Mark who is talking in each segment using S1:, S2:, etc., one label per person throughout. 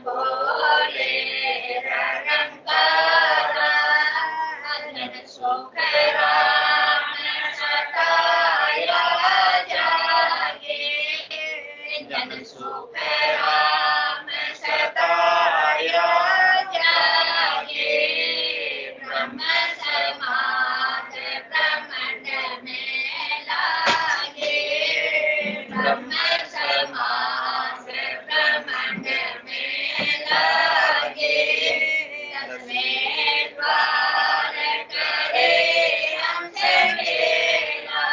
S1: बोले निरंकारा, जन सुख राम सताया जागे, जन सुख राम सताया जागे, ब्रह्म समाज ब्रह्मंड में लागे, ब्रह्म समाज ब्रह्मंड में लागे, दसवें द्वार करे हमसे खेला,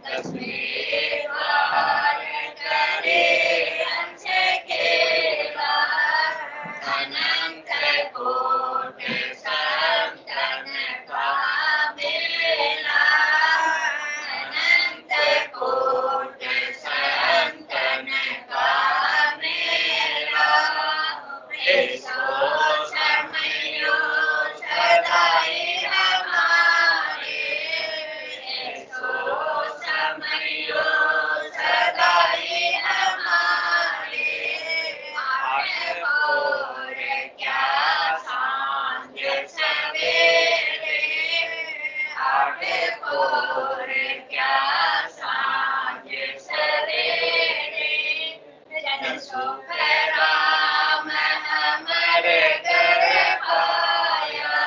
S1: दसवें द्वार करे हमसे खेला, अनंत कोट संतन का मेला, अनंत कोट संतन का मेला, ऐसो समयो सदाई हमारे, ऐसो समयो सदाई हमारे, आठ पौर क्या सांझ सवेरे, आठ पौर क्या सांझ सवेरे, जन सुख राम हमारे घर पाया,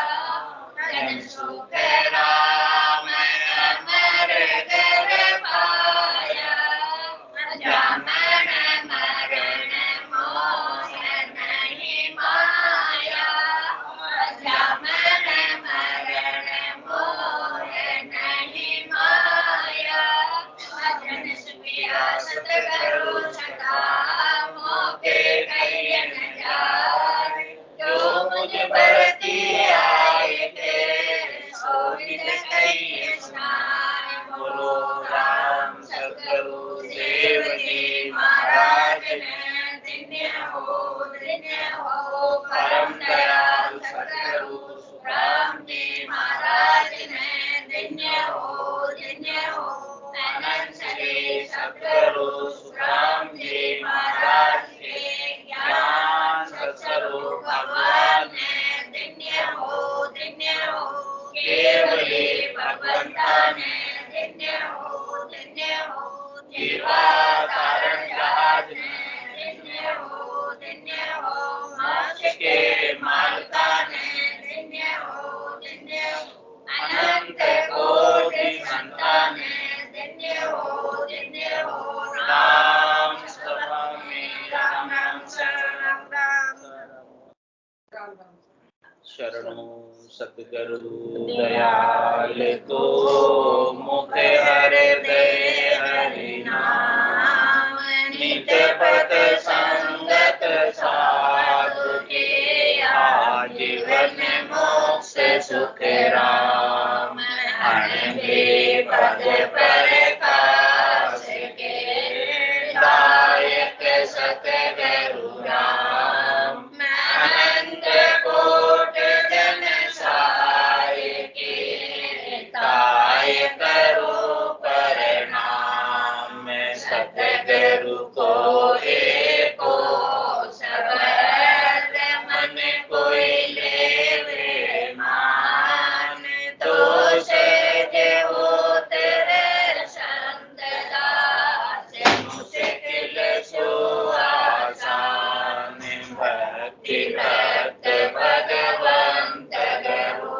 S1: जन सुख राम हमारे घर पाया, जामन मरण मोह नहीं माया, जामन मरण मोह नहीं माया, जन सुखिया सतगुरु सदा मोके कहिए न जाए, जो मुझ बरती आए थे सो निज कहिए सुनाए, बोलो राम सतगुरु देव जी महाराज ने धन्य हो परम दयाल सतगुरु सुखराम जी महाराज ने धन्य हो अनंत श्री सतगुरु सुखराम जी महाराज के ज्ञान सत्स्वरूप भगवान ने धन्य हो केवली भगवंता ने धन्य हो जीवा कारण जहाज ने धन्य हो मोक्ष के मालका ने धन्य हो अनंत कोटि संतान ने धन्य हो राम स्वामी राम
S2: शरणो सतगुरु दयाल को मुख हृदय हरि नाम, नित पद संगत साधु के आजीवन मोक्ष सुख राम, अनबे पद प्रकाश के दायक सतगुरु राम, अनंत कोट जन साय के ताय करो प्रणाम, सतगुरु को एको शब्द मन कोई लेवे मान, तो से जो तेरे संत दास मुश्किल सो आसान, भक्ति भक्त भगवंत गो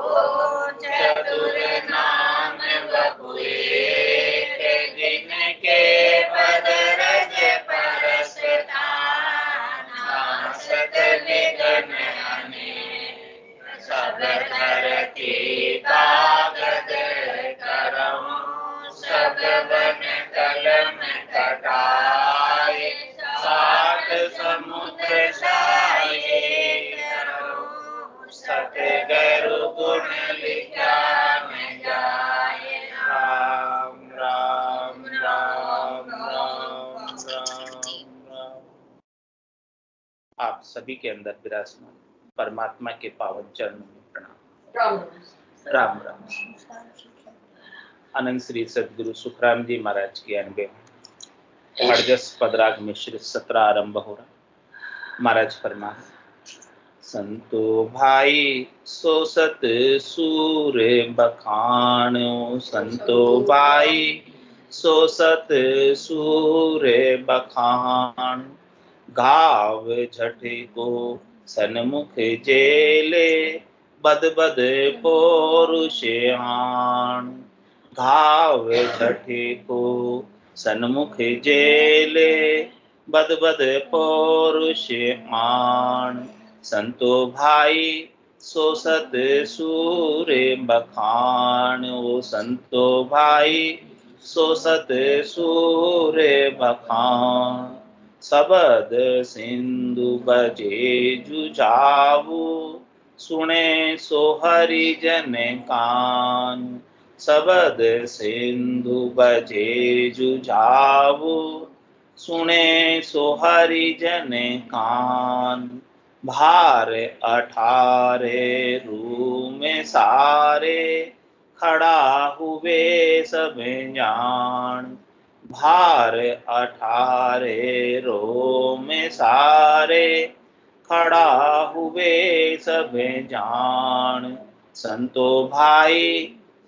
S2: चतुर नाम बबुए, जिनके पद रज परस्तान सतलिगन अनेक, सब धरती कागज करम, सब बन कलम कटाए, सात समुद्र साये सतगुरु गुण लिखा न जाए, राम राम राम राम राम। आप सभी के अंदर विराजमान परमात्मा के पावन चरणों में प्रणाम। राम राम। अनंत श्री सदगुरु सुखराम जी महाराज की 90 हरजस पदराग मिश्रित 17 आरंभ हो रहा। महाराज फरमा, संतो भाई सो सत सूर बखानो, संतो भाई सो सत सूर बखान, घाव झटे को सन्मुख जेले, बद बद पौरुषयान, घाव झटे को सन्मुख जेले, बद बद पौरुषयान, संतो भाई सो सत सूर बखान, ओ संतो भाई सो सत सूर बखान, सबद सिंधु बजे जुझावु, सुने सो हरि जन कान, सबद सिंधु बजे जुझावु, सुने सो हरि जन कान, भार 18 रूम सारे, खड़ा हुए सब जान, भार 18 रोम सारे, खड़ा हुए सब जान, संतो भाई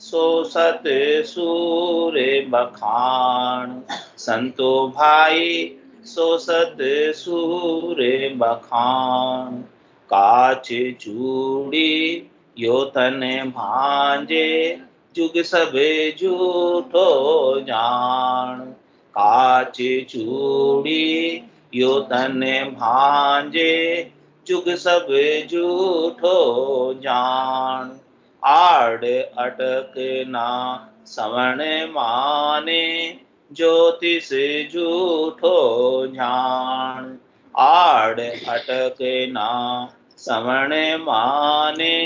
S2: सो सत सूर बखान, संतो भाई सो सत सूर बखान, काच चूड़ी यो तन भांजे, जुग सब झूठो जान, काच चूड़ी यो तन भांजे, जुग सब झूठो जान, आड़ अटक ना सवण माने, ज्योतिष झूठो जान, आड़ अटक ना सवण माने,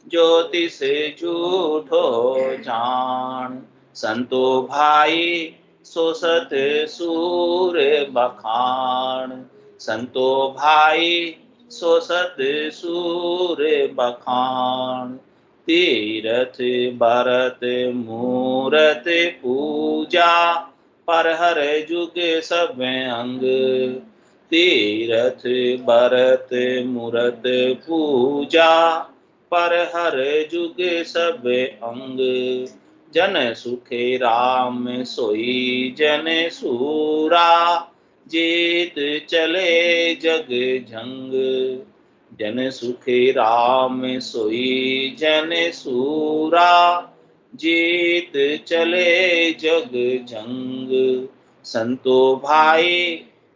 S2: ज्योतिष झूठो जान, संतो भाई सो सत सूर बखान, संतो भाई सो सत सूर बखान, तीरथ भरत मूरत पूजा, पर हर जुग सब अंग, तीरथ भरत मूरत पूजा, पर हर जुग सब अंग, जन सुखे राम सोई जन सूरा, जीत चले जग जंग, जन सुखे राम सोई जन सूरा, जीत चले जग जंग, संतो भाई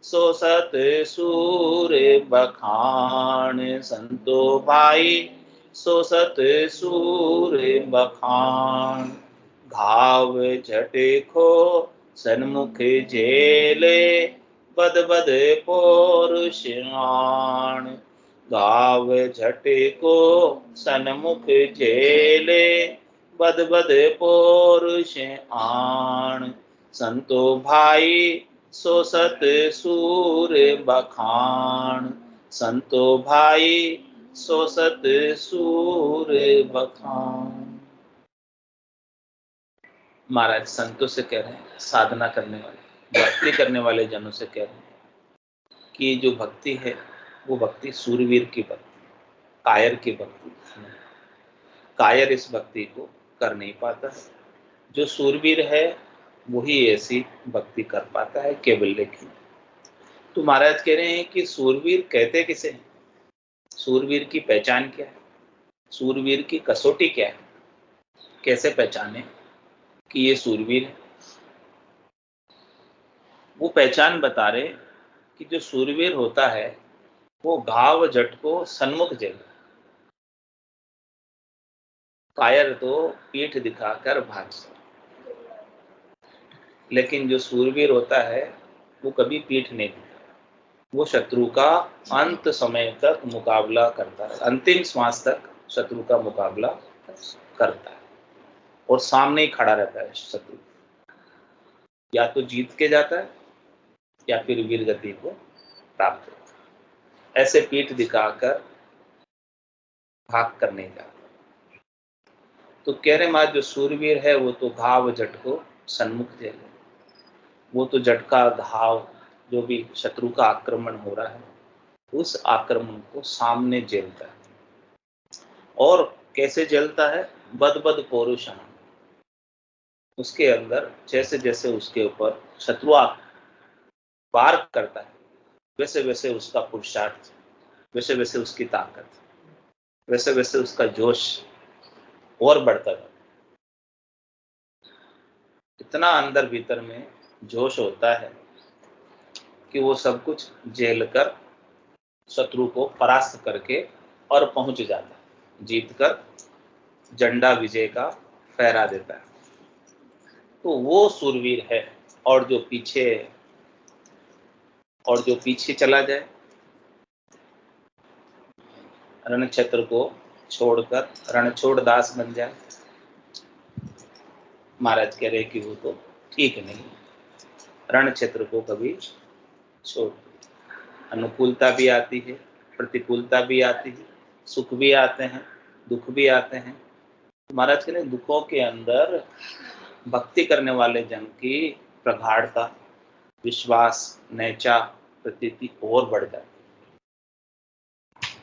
S2: सो सत सूर बखान, संतो भाई सो सत सूर बखान, घाव झटे खो सन्मुख जेले, बद बद पौरुषयान, घाव झटे को सन्मुख जेले, बद बद पौरुषयान, संतो भाई सो सत सूर बखान, संतो भाई सो सत सूर बखान। महाराज संतों से कह रहे हैं, साधना करने वाले भक्ति करने वाले जनों से कह रहे हैं कि जो भक्ति है वो भक्ति सूरवीर की भक्ति, कायर की भक्ति नहीं। कायर इस भक्ति को कर नहीं पाता है, जो सूरवीर है वही ऐसी भक्ति कर पाता है केवल। लेकिन तो महाराज कह रहे हैं कि सूरवीर कहते किसे हैं, सूरवीर की पहचान क्या है, सूरवीर की कसौटी क्या है, कैसे पहचाने कि ये सूरवीर है। वो पहचान बता रहे कि जो सूरवीर होता है वो घाव जट को सन्मुख झेले, कायर तो पीठ दिखाकर भाग सकता, लेकिन जो सूरवीर होता है वो कभी पीठ नहीं दिखाता, वो शत्रु का अंत समय तक मुकाबला करता है, अंतिम श्वास तक शत्रु का मुकाबला करता है और सामने ही खड़ा रहता है। शत्रु या तो जीत के जाता है या फिर वीर गति को प्राप्त होता है, ऐसे पीठ दिखाकर भाग कर नहीं जाता। तो कह रहे महाराज जो सूरवीर है वो तो घाव जट को सन्मुख झेले, वो तो जट का घाव जो भी शत्रु का आक्रमण हो रहा है उस आक्रमण को सामने झेलता है। और कैसे झेलता है? बद बद पौरुषम, उसके अंदर जैसे जैसे उसके ऊपर शत्रु वार करता है, वैसे वैसे उसका पुरुषार्थ, वैसे वैसे उसकी ताकत, वैसे वैसे उसका जोश और बढ़ता जाता है। इतना अंदर भीतर में जोश होता है कि वो सब कुछ झेल कर शत्रु को परास्त करके और पहुंच जाता है, जीत कर झंडा विजय का फहरा देता है। तो वो सूरवीर है। और जो पीछे चला जाए, रण क्षेत्र को छोड़कर रणछोड़ दास बन जाए, महाराज कह रहे कि वो तो ठीक नहीं। रण क्षेत्र को कभी छोड़, अनुकूलता भी आती है, प्रतिकूलता भी आती है, सुख भी आते हैं, दुख भी आते हैं। महाराज कह रहे दुखों के अंदर भक्ति करने वाले जन की प्रगाढ़ता, विश्वास, नैचा, प्रतीति और बढ़ जाती है।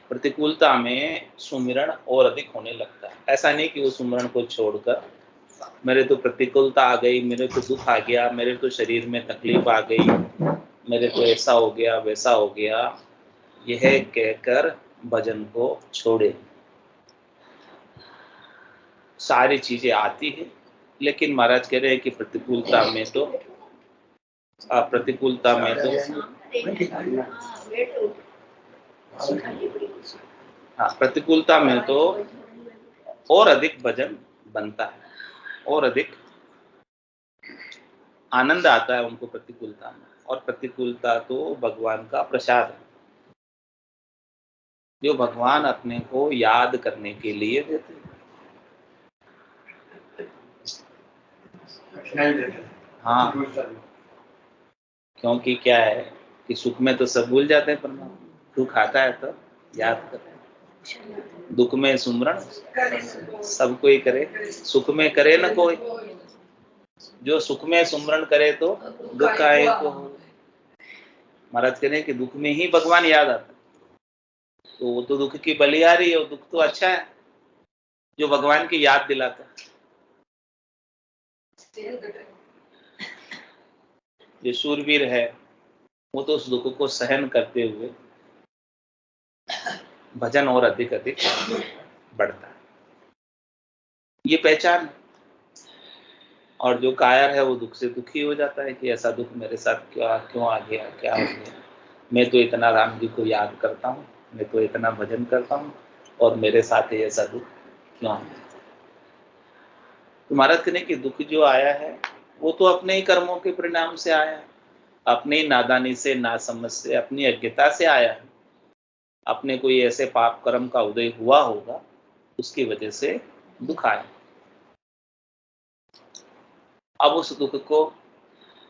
S2: प्रतिकूलता में सुमिरन और अधिक होने लगता है। ऐसा नहीं कि वो सुमिरन को छोड़कर मेरे तो प्रतिकूलता आ गई, मेरे तो दुख आ गया, मेरे तो शरीर में तकलीफ आ गई, मेरे तो ऐसा हो गया, वैसा हो गया, यह कहकर भजन को छोड़े। सारी चीजें आती है, लेकिन महाराज कह रहे हैं कि प्रतिकूलता में तो प्रतिकूलता में तो और अधिक भजन बनता है, और अधिक आनंद आता है उनको प्रतिकूलता में। और प्रतिकूलता तो भगवान का प्रसाद है, जो भगवान अपने को याद करने के लिए देते हैं। हाँ, क्योंकि क्या है कि सुख में तो सब भूल जाते हैं परमात्मा, दुख आता है तो याद करते हैं। दुख में सुमरण सब कोई करे, सुख में करे न कोई। जो सुख में सुमरण करे तो दुख आए तो। महाराज कह रहे हैं कि दुख में ही भगवान याद आता है। तो वो तो दुख की बलिहारी है, वो दुख तो अच्छा है जो भगवान की याद दिलाता है। जो शूरवीर है वो तो उस दुख को सहन करते हुए भजन और अधिक अधिक बढ़ता है, ये पहचान। और जो कायर है वो दुख से दुखी हो जाता है कि ऐसा दुख मेरे साथ क्यों आ गया, क्या हो गया। मैं तो इतना राम जी को याद करता हूँ, मैं तो इतना भजन करता हूँ, और मेरे साथ ही ऐसा दुख क्यों आ गया। तो महाराज कहने कि दुख जो आया है वो तो अपने ही कर्मों के परिणाम से आया है, अपनी नादानी से, नासमझ से, अपनी अज्ञता से आया है। अपने कोई ऐसे पाप कर्म का उदय हुआ होगा, उसकी वजह से दुख आया। अब उस दुख को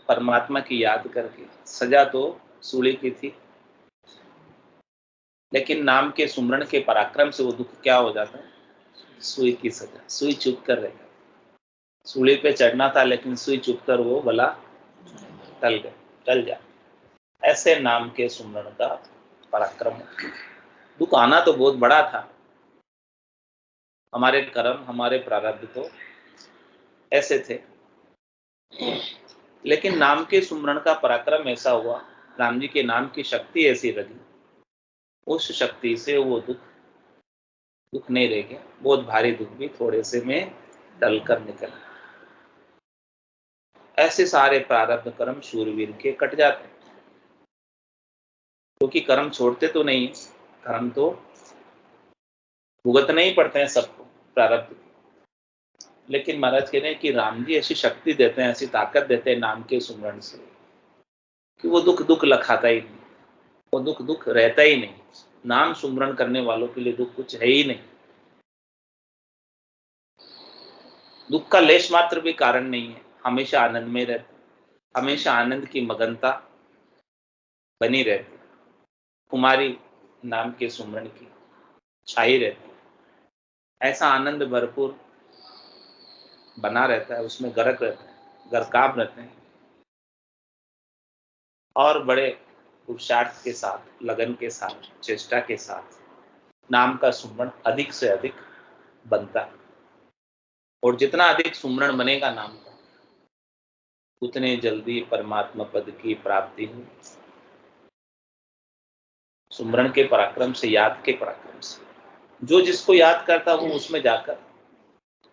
S2: परमात्मा की याद करके, सजा तो सूली की थी, लेकिन नाम के सुमरण के पराक्रम से वो दुख क्या हो जाता है? सुई की सजा, सुई चुप कर रहेगा। सूली पे चढ़ना था लेकिन सुई चुप कर वो भला टल जा। ऐसे नाम के सुमरण का पराक्रम। दुख आना तो बहुत बड़ा था, हमारे कर्म, हमारे प्रारब्ध तो ऐसे थे, लेकिन नाम के सुमरण का पराक्रम ऐसा हुआ, राम जी के नाम की शक्ति ऐसी लगी, उस शक्ति से वो दुख नहीं रह गया। बहुत भारी दुख भी थोड़े से में टल कर निकल। ऐसे सारे प्रारब्ध कर्म शूरवीर के कट जाते हैं, क्योंकि कर्म छोड़ते तो नहीं, कर्म तो भुगतना ही पड़ते हैं सबको, प्रारब्ध। लेकिन महाराज कह रहे हैं कि राम जी ऐसी शक्ति देते हैं, ऐसी ताकत देते हैं नाम के सुमरण से, कि वो दुख लखाता ही नहीं, वो दुख रहता ही नहीं। नाम सुमरण करने वालों के लिए दुख कुछ है ही नहीं। दुख का लेश मात्र भी कारण नहीं है, हमेशा आनंद में रहते, हमेशा आनंद की मगनता बनी रहती, कुमारी नाम के सुमरण की छाई रहती, ऐसा आनंद भरपूर बना रहता है, उसमें गर्क रहता है, गरकाब रहते हैं। और बड़े पुरुषार्थ के साथ, लगन के साथ, चेष्टा के साथ नाम का सुमरण अधिक से अधिक बनता है। और जितना अधिक सुमरण बनेगा नाम का, उतने जल्दी परमात्मा पद की प्राप्ति हो। सुमरण के पराक्रम से, याद के पराक्रम से, जो जिसको याद करता वो उसमें जाकर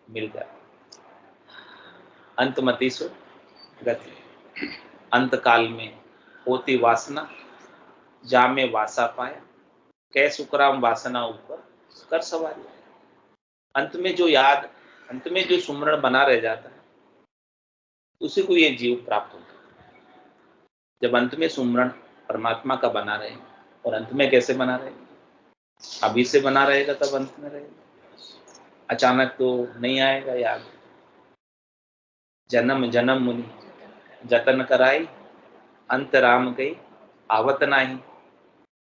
S2: मिल जाता। अंतमति सो गति, अंत काल में होती वासना, जामे वासा पाया, कै सुखराम वासना ऊपर कर सवारी। अंत में जो याद, अंत में जो सुमरण बना रह जाता है, उसी को ये जीव प्राप्त होता है। जब अंत में सुमरण परमात्मा का बना रहे, और अंत में कैसे बना रहे, अभी से बना रहेगा तब अंत में रहेगा, अचानक तो नहीं आएगा याद। जन्म जन्म मुनि जतन कराई, अंत राम गई आवत नाही।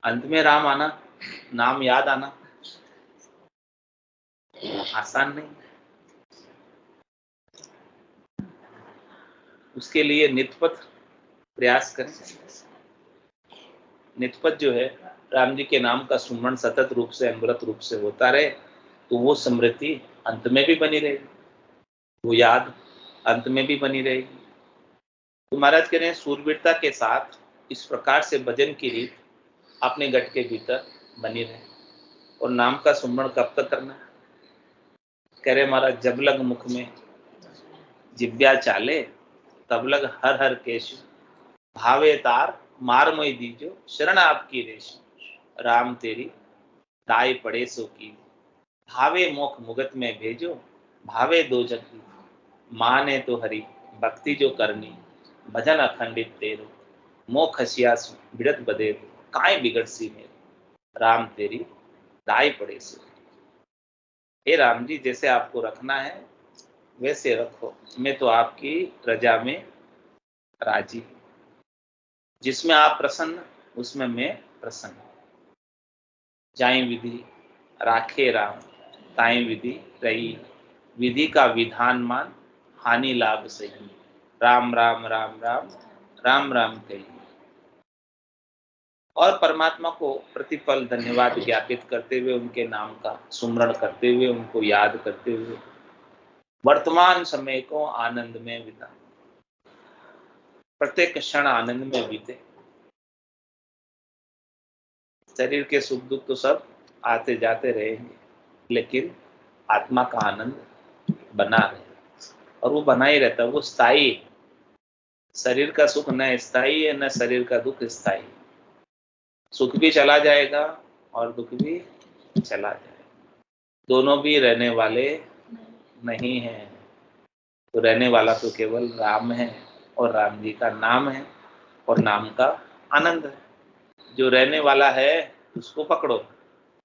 S2: अंत में राम आना, नाम याद आना आसान नहीं। उसके लिए नित्यपथ प्रयास करें। नित्यपथ जो है, राम जी के नाम का सुमरण सतत रूप से, अनवरत रूप से होता रहे, तो वो स्मृति अंत में भी बनी रहेगी, वो याद अंत में भी बनी रहेगी। तो महाराज कह रहे हैं, सूरवीरता के साथ इस प्रकार से भजन की रीत अपने गट के भीतर बनी रहे। और नाम का सुमरण कब तक करना है? कह रहे महाराज, जब लग मुख में जिब्या चाले, तब लग हर हर केश, भावे तार मारमय दीजो, शरण आपकी रेश। राम तेरी दाई पड़े सो की, भावे मोख मुगत में भेजो, भावे दो जगी, माने तो हरि भक्ति जो करनी, भजन अखंडित तेरो, मोख हसिया बिड़त बदे, काय बिगड़ सी मेरे। राम तेरी दाई पड़े सो। हे राम जी, जैसे आपको रखना है वैसे रखो, मैं तो आपकी रजा में राजी हूं। जिसमें आप प्रसन्न, उसमें मैं प्रसन्न। जाई विधि राखे राम, ताई विधि रही, विधि का विधान मान, हानि लाभ सही। राम राम राम राम राम राम कही। और परमात्मा को प्रतिपल धन्यवाद ज्ञापित करते हुए, उनके नाम का सुमरण करते हुए, उनको याद करते हुए वर्तमान समय को आनंद में बिता, प्रत्येक क्षण आनंद में बीते। शरीर के सुख दुख तो सब आते जाते रहेंगे, लेकिन आत्मा का आनंद बना रहे, और वो बना ही रहता है, वो स्थायी है। शरीर का सुख न स्थायी है, न शरीर का दुख स्थायी। सुख भी चला जाएगा और दुख भी चला जाएगा, दोनों भी रहने वाले नहीं है। तो रहने वाला तो केवल राम है, और राम जी का नाम है, और नाम का आनंद है। जो रहने वाला है उसको पकड़ो,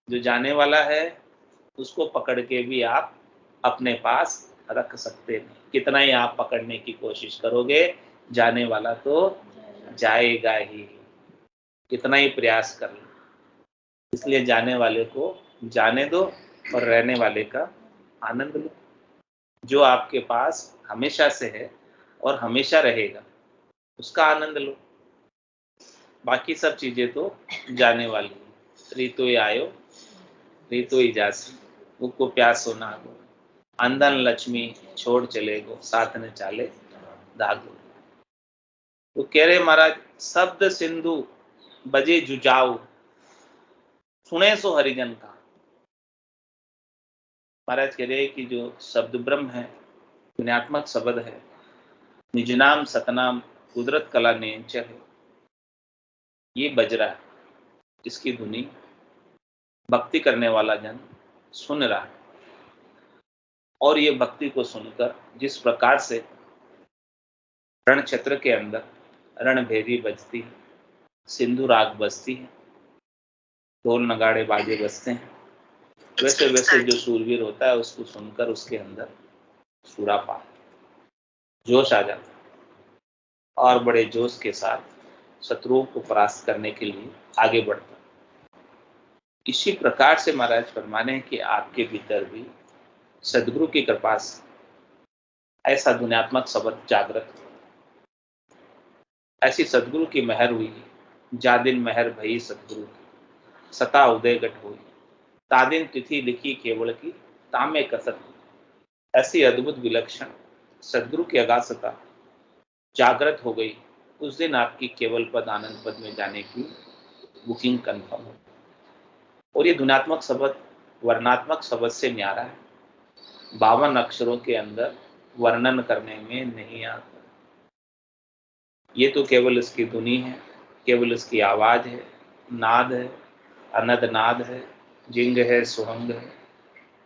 S2: जो जाने वाला है उसको पकड़ के भी आप अपने पास रख सकते नहीं। कितना ही आप पकड़ने की कोशिश करोगे, जाने वाला तो जाएगा ही, कितना ही प्रयास कर लो। इसलिए जाने वाले को जाने दो, और रहने वाले का आनंद लो। जो आपके पास हमेशा से है और हमेशा रहेगा, उसका आनंद लो। बाकी सब चीजें तो जाने वाली है। रीतो ही आयो रीतो ही जासी, उसको प्यास होना हो, अंधन लक्ष्मी छोड़ चले गो, साथ ने चाले दागो। तो कह रहे महाराज, शब्द सिंधु बजे जुजाऊ, सुने सो हरिजन का। महाराज कह रहे कि जो शब्द ब्रह्म है, पुण्यात्मक शब्द है, निज नाम सतनाम कुदरत कला नेचर है, ये बज रहा है, इसकी धुनी भक्ति करने वाला जन सुन रहा है। और ये भक्ति को सुनकर जिस प्रकार से रण क्षेत्र के अंदर रणभेरी बजती है, सिंधु राग बजती है, ढोल नगाड़े बाजे बजते हैं, वैसे वैसे जो सूरवीर होता है उसको सुनकर उसके अंदर सुरापा, जोश आ जाता है, और बड़े जोश के साथ शत्रुओं को परास्त करने के लिए आगे बढ़ता है। इसी प्रकार से महाराज फरमाने कि आपके भीतर भी सदगुरु की कृपा से ऐसा दुनियात्मक शब्द जागृत हुआ, ऐसी सदगुरु की मेहर हुई जादिन महर भई सतगुरु की, सता उदय गट होई, तादिन तिथि लिखी केवल की, तामे कसत। ऐसी अद्भुत विलक्षण सदगुरु की अगासता जागृत हो गई, उस दिन आपकी केवल पद आनंद पद में जाने की बुकिंग कंफर्म हो। और ये धुनात्मक शब्द वर्णात्मक शब्द से न्यारा है, 52 अक्षरों के अंदर वर्णन करने में नहीं आता। ये तो केवल इसकी धुनी है, केवल इसकी आवाज है, नाद है, अनद नाद है, जिंग है, सुहंग है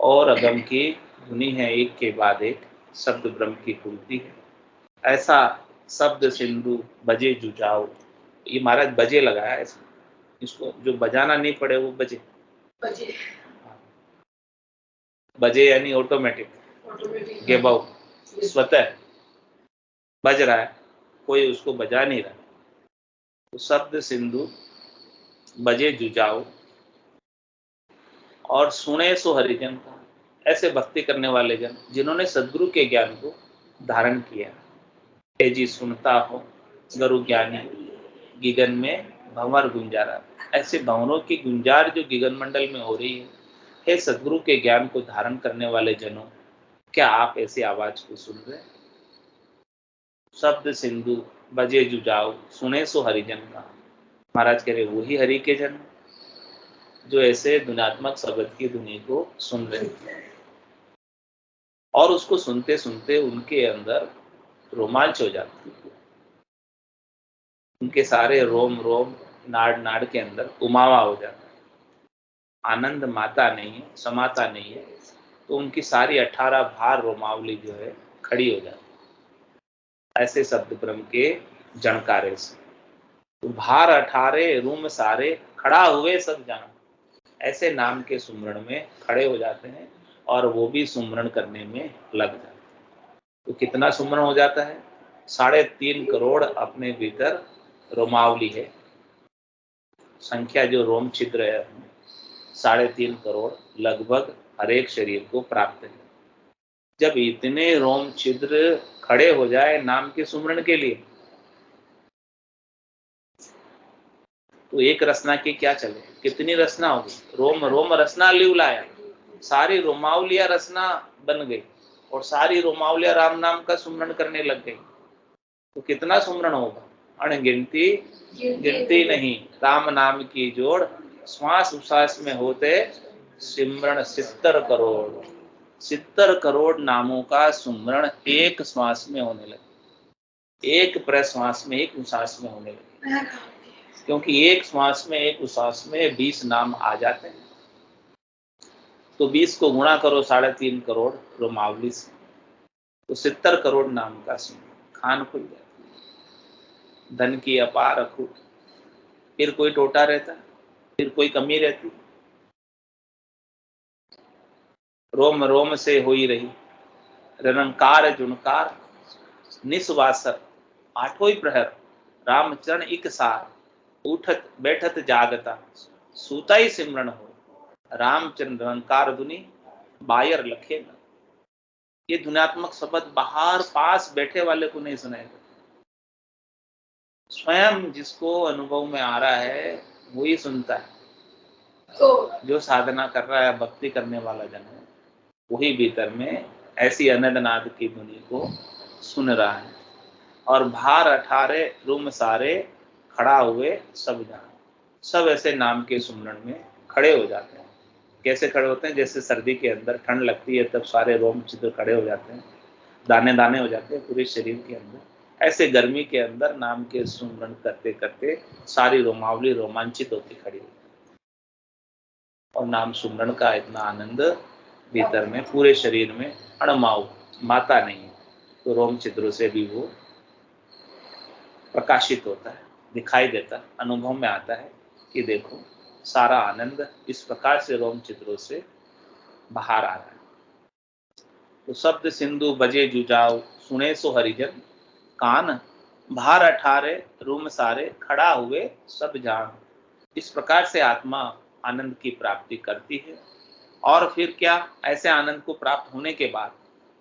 S2: और अगम की धुनी है, एक के बाद एक शब्द ब्रह्म की कुलती है। ऐसा शब्द सिंधु बजे जुजाओ, ये महाराज बजे लगाया है इसको, जो बजाना नहीं पड़े वो बजे। बजे यानी ऑटोमेटिक, गेबाउ, स्वतः बज रहा है, कोई उसको बजा नहीं रहा। तो शब्द सिंधु बजे जुजाओ और सुने सो हरिजन का, ऐसे भक्ति करने वाले जन जिन्होंने सदगुरु के ज्ञान को धारण किया। हे जी सुनता हो गुरु ज्ञानी, गिगन में भंवर गुंजारा। ऐसे भंवरों की गुंजार जो गिगन मंडल में हो रही है, हे सदगुरु के ज्ञान को धारण करने वाले जनों, क्या आप ऐसी आवाज को सुन रहे? शब्द सिंधु बजे जुजाओ, सुने सो हरिजन का। महाराज कह रहे वही हरि के जन जो ऐसे धुनात्मक शब्द की धुनी को सुन रहे थे, और उसको सुनते सुनते उनके अंदर रोमांच हो जाता है। उनके सारे रोम रोम नाड़ नाड़ के अंदर उमावा हो जाता है। आनंद माता नहीं है, समाता नहीं है, तो उनकी सारी 18 भार रोमावली जो है खड़ी हो जाती है ऐसे शब्द ब्रह्म के जनकारे से। तो भार 18 रूम सारे खड़ा हुए सब जान, ऐसे नाम के सुमरण में खड़े हो जाते हैं और वो भी सुमरण करने में लग जाते हैं। तो कितना सुमरण हो जाता है? 3.5 करोड़ अपने भीतर रोमावली है। संख्या जो रोम छिद्र है 3.5 करोड़ लगभग हर एक शरीर को प्राप्त है। जब इतने रोम छिद्र खड़े हो जाए नाम के सुमरण के लिए, तो एक रसना की क्या चले, कितनी रसना होगी? रोम रोम रसना लिवलाया, सारी रोमावलिया रसना बन गई और सारी रोमावलिया राम नाम का सुमरण करने लग गई। तो कितना सुमरण होगा? अणगिनती गिनती नहीं, राम नाम की जोड़ श्वास उश्वास में होते सिमरण 70 करोड़। 70 करोड़ नामों का सुमरण एक श्वास में होने लगे, एक प्रश्वास में, एक उश्वास में होने लगे। क्योंकि एक श्वास में, एक उश्वास में 20 नाम आ जाते हैं, तो 20 को गुणा करो 3.5 करोड़ रोमावली से, तो 70 करोड़ नाम का सुमरण। खान खुल जाती है, धन की अपार अखूट, फिर कोई टोटा रहता, फिर कोई कमी रहती। रोम रोम से होई रही रनकार जुनकार, निस्वासर आठों प्रहर रामचरण इक सार, उठत बैठत जागता सूता ही सिमरण हो, रामचंद्र रंकार धुनी बायर लखे न। ये धुनात्मक शब्द बाहर पास बैठे वाले को नहीं सुनाएगा, स्वयं जिसको अनुभव में आ रहा है वही सुनता है। जो साधना कर रहा है, भक्ति करने वाला जन है, वही भीतर में ऐसी अनंत नाद की धुनी को सुन रहा है। और भार 18 रूम सारे खड़ा हुए सब जान, सब ऐसे नाम के सुमरण में खड़े हो जाते हैं। कैसे खड़े होते हैं? जैसे सर्दी के अंदर ठंड लगती है तब सारे रोम छिद्र खड़े हो जाते हैं, दाने दाने हो जाते हैं पूरे शरीर के अंदर। ऐसे गर्मी के अंदर नाम के सुमरण करते करते सारी रोमावली रोमांचित होती खड़ी होती है। और नाम सुमरण का इतना आनंद भीतर में पूरे शरीर में अणमाऊ माता नहीं है, तो रोम छिद्रों से भी वो प्रकाशित होता है, दिखाई देता, अनुभव में आता है कि देखो सारा आनंद इस प्रकार से रोम चित्रों से बाहर आ रहा है। तो शब्द सिंधु बजे जुजाओ, सुने सो हरिजन कान, भार 18 रूम सारे खड़ा हुए सब जान। इस प्रकार से आत्मा आनंद की प्राप्ति करती है। और फिर क्या? ऐसे आनंद को प्राप्त होने के बाद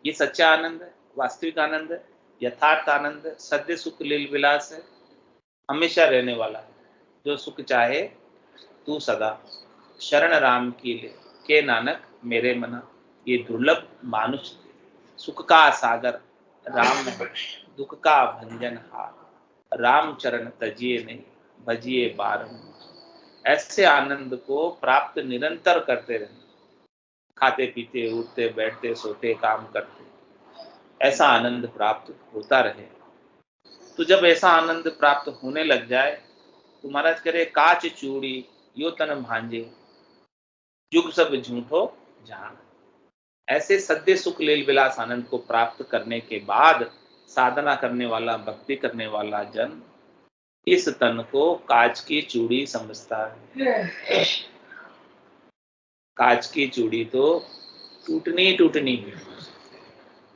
S2: ये सच्चा आनंद है, वास्तविक आनंद है, यथार्थ आनंद है, सद्य सुख लील विलास है, हमेशा रहने वाला है। जो सुख चाहे तू सदा, शरण राम की ले के नानक मेरे मना। ये दुर्लभ मानुष सुख का सागर राम है, दुख का भंजन हार। राम चरण तजिए नहीं, भजिए बारंबार। ऐसे आनंद को प्राप्त निरंतर करते रहे, खाते पीते उठते बैठते सोते काम करते, ऐसा आनंद प्राप्त होता रहे। तो जब ऐसा आनंद प्राप्त होने लग जाए तो महाराज करे काच चूड़ी यो तन भांजे, जुग सब झूठो जान। ऐसे सद्य सुख लील विलास आनंद को प्राप्त करने के बाद साधना करने वाला, भक्ति करने वाला जन इस तन को कांच की चूड़ी समझता है। कांच की चूड़ी तो टूटनी है,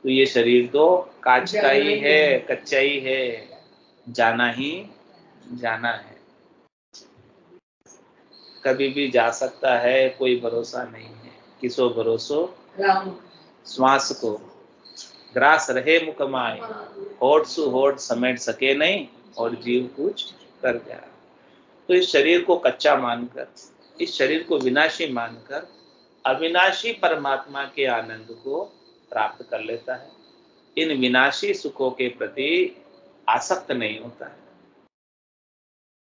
S2: तो ये शरीर तो कांच का ही है, कच्चा ही है, जाना ही जाना है। कभी भी जा सकता है, कोई भरोसा नहीं है। किसो भरोसो श्वास को, ग्रास रहे मुख माए, होठ सु होठ समेट सके नहीं, और जीव कुछ कर जाए। तो इस शरीर को कच्चा मानकर, इस शरीर को विनाशी मानकर अविनाशी परमात्मा के आनंद को प्राप्त कर लेता है। इन विनाशी सुखों के प्रति आसक्त नहीं होता है।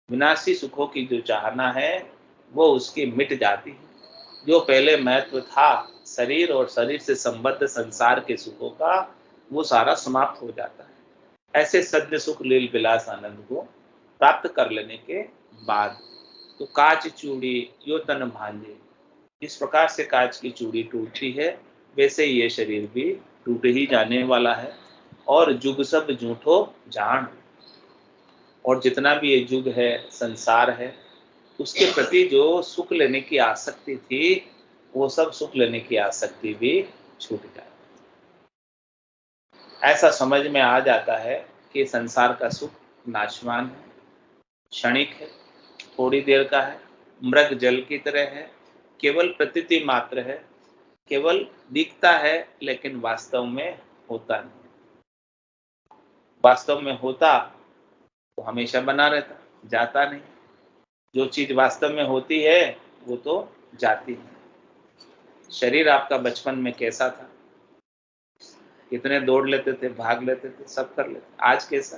S2: विनाशी सुखों की जो चाहना है वो उसकी मिट जाती है। जो पहले महत्व था शरीर और शरीर से संबद्ध संसार के सुखों का, वो सारा समाप्त हो जाता है। ऐसे सद्य सुख लील विलास आनंद को प्राप्त कर लेने के बाद तो कांच चूड़ी यो तन भांजे, इस प्रकार से कांच की चूड़ी टूटती है, वैसे ये शरीर भी टूट ही जाने वाला है। और जुग सब झूठो जान, और जितना भी ये युग है, संसार है, उसके प्रति जो सुख लेने की आसक्ति थी, वो सब सुख लेने की आसक्ति भी छूट जाए। ऐसा समझ में आ जाता है कि संसार का सुख नाशवान है, क्षणिक है, थोड़ी देर का है, मृग जल की तरह है, केवल प्रतीति मात्र है, केवल दिखता है लेकिन वास्तव में होता नहीं। वास्तव में होता तो हमेशा बना रहता, जाता नहीं। जो चीज वास्तव में होती है वो तो जाती है। शरीर आपका बचपन में कैसा था? कितने दौड़ लेते थे, भाग लेते थे, सब कर लेते। आज कैसा,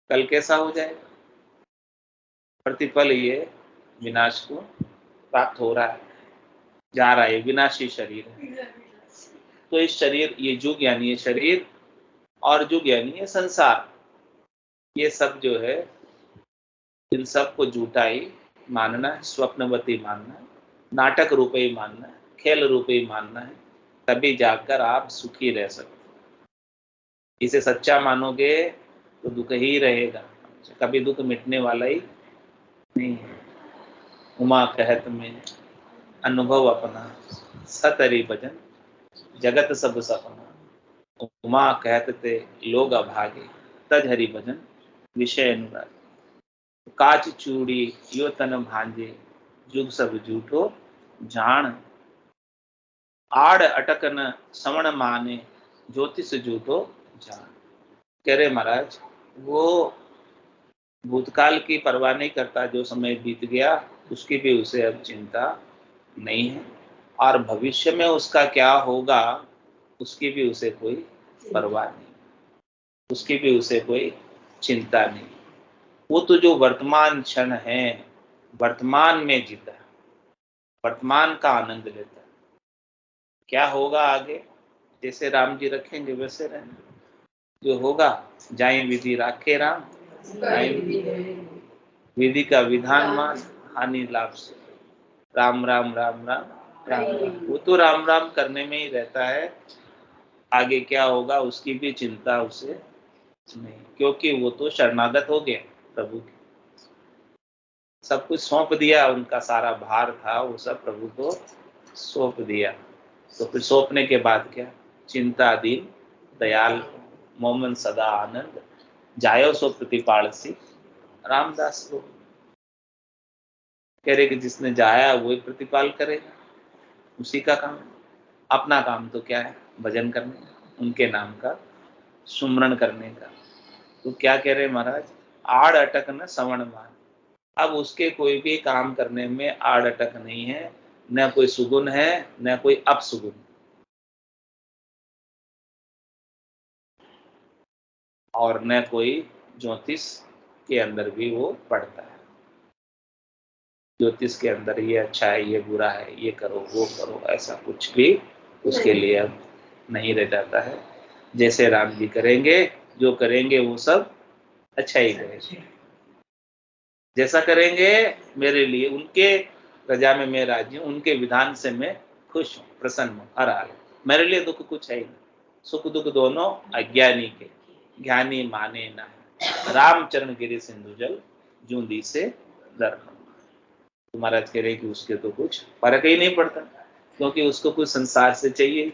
S2: कल कैसा हो जाएगा? प्रतिपल ये विनाश को प्राप्त हो रहा है, जा रहा है, विनाशी शरीर है। तो इस शरीर, ये जुग यानी ये शरीर, और जुग यानी ये संसार, ये सब जो है, इन सब को झूठा ही मानना है, स्वप्नवती मानना है, नाटक रूप ही मानना है, खेल रूप ही मानना है, तभी जाकर आप सुखी रह सकते। इसे सच्चा मानोगे तो दुख ही रहेगा, कभी दुख मिटने वाला ही नहीं है। उमा कहत में अनुभव अपना, सतरी भजन जगत सब सपना। उमा कहत ते लोग अभागे, तज हरि भजन विषय अनुराग। काच चूड़ी यो तन भांजे, जुग सब झूठो जान। आड़ अटकन श्रवण माने, ज्योतिष झूठो जान। कह रहे महाराज, वो भूतकाल की परवाह नहीं करता, जो समय बीत गया उसकी भी उसे अब चिंता नहीं है, और भविष्य में उसका क्या होगा उसकी भी उसे कोई परवाह नहीं, उसकी भी उसे कोई चिंता नहीं। वो तो जो वर्तमान क्षण है, वर्तमान में जीता है, वर्तमान का आनंद लेता है। क्या होगा आगे, जैसे राम जी रखेंगे वैसे रहेंगे। जो होगा, जाए विधि राखे राम, विधि का विधान मान, हानि लाभ से। राम राम राम राम राम राम, वो तो राम राम करने में ही रहता है। आगे क्या होगा उसकी भी चिंता उसे नहीं, क्योंकि वो तो शरणागत हो गया प्रभु के। सब कुछ सौंप दिया, उनका सारा भार था वो सब प्रभु को सौंप दिया। तो फिर सौंपने के बाद क्या, चिंता दीन दयाल मोमन सदा आनंद, जायो सो प्रतिपालसी रामदास को। कह रहे कि जिसने जाया वो ही प्रतिपाल करेगा, उसी का काम। अपना काम तो क्या है, भजन करने का, उनके नाम का सुमरण करने का। तो क्या कह रहे महाराज, आड़ अटक न सवण मान। अब उसके कोई भी काम करने में आड़ अटक नहीं है, न कोई सुगुन है न कोई अपसुगुन, और न कोई ज्योतिष के अंदर भी वो पड़ता है। ज्योतिष के अंदर ये अच्छा है ये बुरा है, ये करो वो करो, ऐसा कुछ भी उसके लिए अब नहीं रह जाता है। जैसे राम जी करेंगे, जो करेंगे वो सब अच्छा ही करेंगे। जैसा करेंगे मेरे लिए, उनके रजा में मैं राजी हूँ, उनके विधान से मैं खुश हूँ, प्रसन्न हूँ हर हाल। मेरे लिए दुख कुछ है ही नहीं। सुख दुख दोनों अज्ञानी के, ज्ञानी माने ना। रामचरण गिरि सिंधु जल, जूंदी से दर्पण। तो महाराज कह रहे कि उसके तो कुछ फर्क ही नहीं पड़ता, क्योंकि उसको कुछ संसार से चाहिए।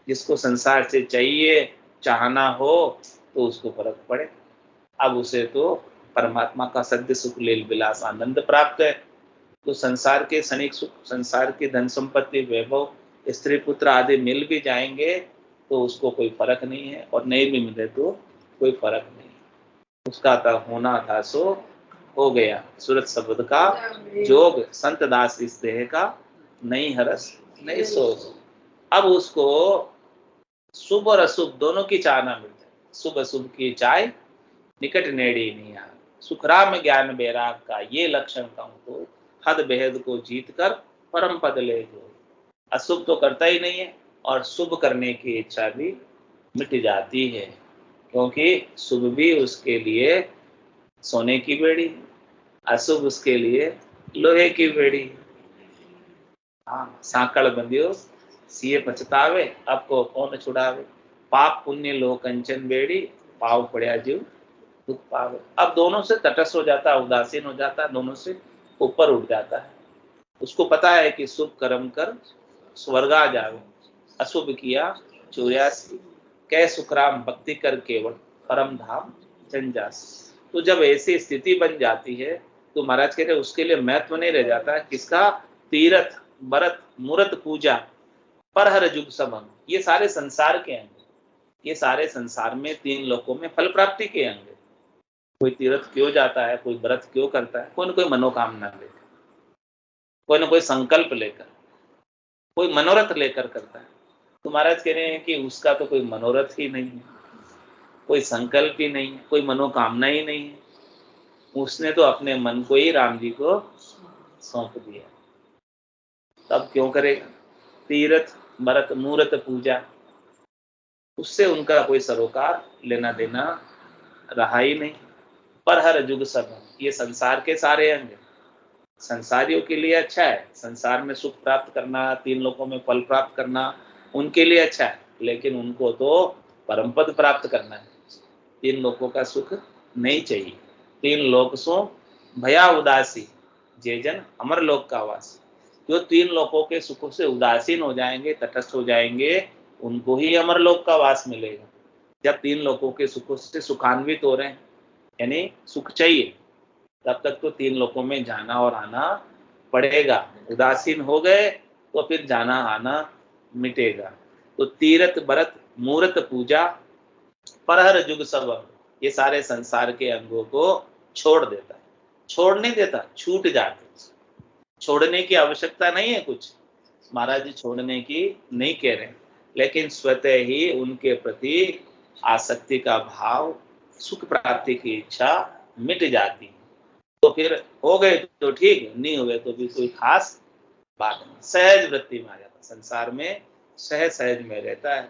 S2: जिसको संसार से चाहिए, चाहना हो, तो उसको फर्क पड़े। अब उसे तो परमात्मा का सद्य सुख लील विलास आनंद प्राप्त है। तो संसार के क्षणिक सुख, संसार की धन संपत्ति, वैभव, स्त्री पुत्र आदि मिल भी जाएंगे तो उसको कोई फर्क नहीं है, और नहीं भी मिले तो कोई फर्क नहीं। उसका था होना था सो हो गया, सूरत शब्द का जोग, संत दास इस देह का नहीं हरस नहीं सोच। अब उसको शुभ और अशुभ दोनों की चाहना मिल जाए। शुभ अशुभ की चाय निकट नेड़ी नहीं आ। सुखराम ज्ञान बैराग का ये लक्षण कहूं तो, हद बेहद को जीत कर परम पद ले जो। अशुभ तो करता ही नहीं है, और शुभ करने की इच्छा भी मिट जाती है, क्योंकि शुभ भी उसके लिए सोने की बेड़ी, अशुभ उसके लिए लोहे की बेड़ी। हाँ, सांकड़ बंधियो सिए पछतावे, अब को कौन छुड़ावे। पाप पुण्य लो कंचन बेड़ी, पाव पड़या जीव दुख पावे। अब दोनों से तटस्थ हो जाता है, उदासीन हो जाता है, दोनों से ऊपर उठ जाता है। उसको पता है कि शुभ कर्म कर स्वर्गा जावे, अशुभ किया चूर्यासी, कै सुखराम भक्ति कर केवल परम धाम जंजास। तो जब ऐसी स्थिति बन जाती है तो महाराज कहते हैं उसके लिए महत्व नहीं रह जाता है किसका, तीर्थ व्रत मूर्त पूजा परहर जुग सबम, ये सारे संसार के अंग, ये सारे संसार में तीन लोकों में फल प्राप्ति के अंग। कोई तीर्थ क्यों जाता है, कोई व्रत क्यों करता है, कोई न कोई मनोकामना लेकर, कोई न कोई संकल्प लेकर, कोई मनोरथ लेकर करता है। तो महाराज कह रहे हैं कि उसका तो कोई मनोरथ ही नहीं है, कोई संकल्प ही नहीं है, कोई मनोकामना ही नहीं है। उसने तो अपने मन को ही राम जी को सौंप दिया। तब क्यों करेगा तीर्थ व्रत मूर्त पूजा, उससे उनका कोई सरोकार लेना देना रहा ही नहीं। पर हर जुग सब, ये संसार के सारे अंग, संसारियों के लिए अच्छा है, संसार में सुख प्राप्त करना, तीन लोकों में फल प्राप्त करना उनके लिए अच्छा है, लेकिन उनको तो परम पद प्राप्त करना है। तीन लोकों का सुख नहीं चाहिए। तीन लोक सो भया उदासी, जे जन अमर लोक का वास। जो तीन लोकों के सुखों से उदासीन हो जाएंगे, तटस्थ हो जाएंगे, उनको ही अमर लोक का वास मिलेगा। जब तीन लोकों के सुखों से सुखान्वित हो रहे हैं, यानी सुख चाहिए, तब तक तो तीन लोकों में जाना और आना पड़ेगा। उदासीन हो गए तो फिर जाना आना मिटेगा। तो तीर्थ व्रत मूर्त पूजा परहर जुग सब, ये सारे संसार के अंगों को छोड़ देता है। छोड़ नहीं देता, छूट जाते। छोड़ने की आवश्यकता नहीं है कुछ, महाराज जी छोड़ने की नहीं कह रहे, लेकिन स्वतः ही उनके प्रति आसक्ति का भाव, सुख प्राप्ति की इच्छा मिट जाती है। तो फिर हो गए तो ठीक, नहीं हुए तो भी कोई खास बात नहीं, सहज वृत्ति में आ जाता, संसार में सहज सहज में रहता है।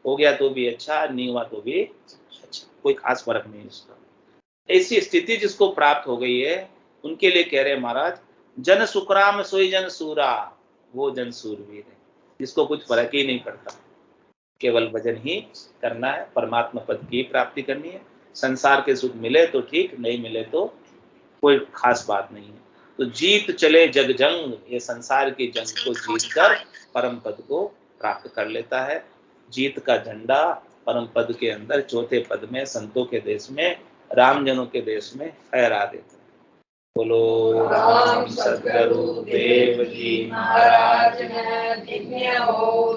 S2: हो गया तो भी अच्छा, नहीं हुआ तो भी अच्छा, कोई खास फर्क नहीं उसका। ऐसी स्थिति जिसको प्राप्त हो गई है, उनके लिए कह रहे महाराज, जन सुखराम सोई जन सूरा, वो जन सूरवीर है जिसको कुछ फर्क ही नहीं पड़ता, केवल भजन ही करना है, परमात्मा पद की प्राप्ति करनी है। संसार के सुख मिले तो ठीक, नहीं मिले तो कोई खास बात नहीं है। तो जीत चले जग जंग, ये संसार की जंग को जीत कर परम पद को प्राप्त कर लेता है। जीत का झंडा परम पद के अंदर चौथे पद में संतों के देश में, रामजनों के देश में फहरा देता है। बोलो राम सद्गुरु देव जी
S1: महाराज ने धन्य हो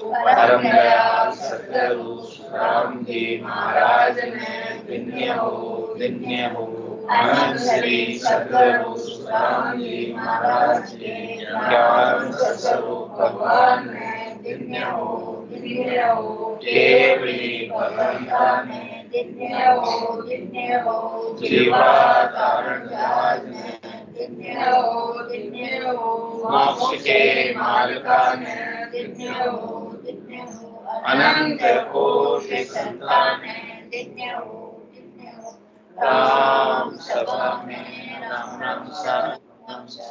S2: परम दयाल सद्गुरु राम जी महाराज
S1: ने धन्य हो
S2: दिन्य हो। अनंत श्री सद्गुरु सुखराम जी महाराज के ज्ञान स्वरूप भगवान में दिन्य हो, दिन्य हो। केवली भगवंता में दिन्य हो, दिन्य हो। जीवाधारण जहाज में दिन्य हो, दिन्य हो। मोक्ष के मार्गा में दिन्य हो, दिन्य हो। अनंत कोटि संतान में दिन्य हो, दिन्य हो। राम सभा में राम राम सा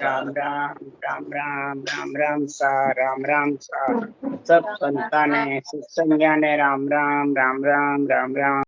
S3: राम राम राम राम राम राम सा राम राम सा। सब संताने सत्संज्ञाने राम राम राम राम राम राम।